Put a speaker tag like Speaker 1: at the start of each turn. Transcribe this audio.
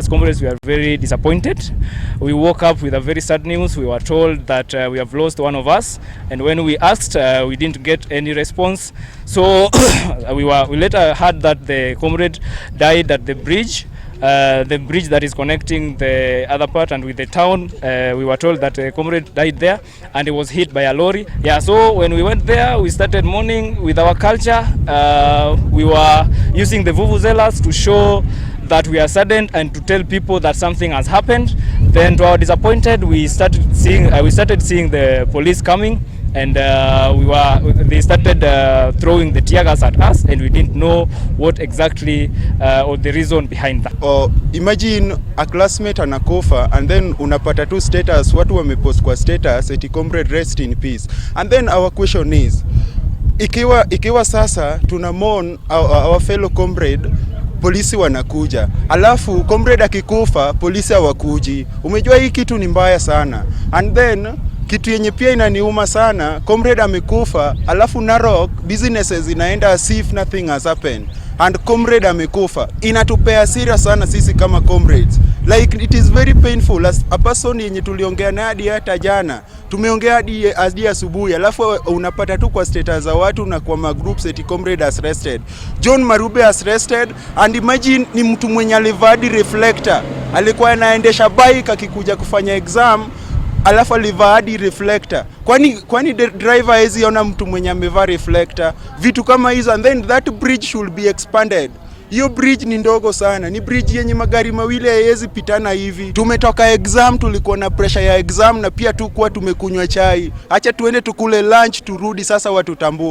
Speaker 1: as comrades, we are very disappointed. We woke up with a very sad news. We were told that we have lost one of us, and when we asked, we didn't get any response. So we later heard that the comrade died at the bridge that is connecting the other part and with the town. We were told that the comrade died there and he was hit by a lorry. Yeah, so when we went there, we started mourning with our culture. We were using the vuvuzelas to show that we are saddened and to tell people that something has happened. Then, to our disappointed, we started seeing the police coming, and they started throwing the tear gas at us, and we didn't know what exactly or the reason behind that.
Speaker 2: Imagine a classmate anakufa and then unapata tu status, watu wamepost kwa status eti comrade rest in peace, and then our question is, ikiwa sasa tuna mourn our fellow comrade, polisi wanakuja, alafu comrade akikufa polisi hawakuji. Umejua hii kitu ni mbaya sana. And then kitu yenye pia inaniuma sana, comrade amekufa, alafu Narok businesses inaenda as if nothing has happened, and comrade amekufa. Inatupea serious sana sisi kama comrades. Like, it is very painful. As a person yenye tuliongea na hata jana, tumeongea hadi asubuhi, alafu unapata tu kwa status za watu na kwa magroups eti comrade has arrested, John Marube has arrested. And imagine ni mtu mwenye alivaa reflector, alikuwa anaendesha bike akikuja kufanya exam, alafu alivaa hadi reflector. Kwani driver hezi ona mtu mwenye amevaa reflector? Vitu kama hizo. And then that bridge should be expanded. Hiyo bridge ni ndogo sana. Ni bridge yenye magari mawili hayezi pitana hivi. Tumetoka exam, tulikuwa na pressure ya exam, na pia tu kwa tumekunywa chai. Acha tuende tukule lunch turudi, sasa watu tambua.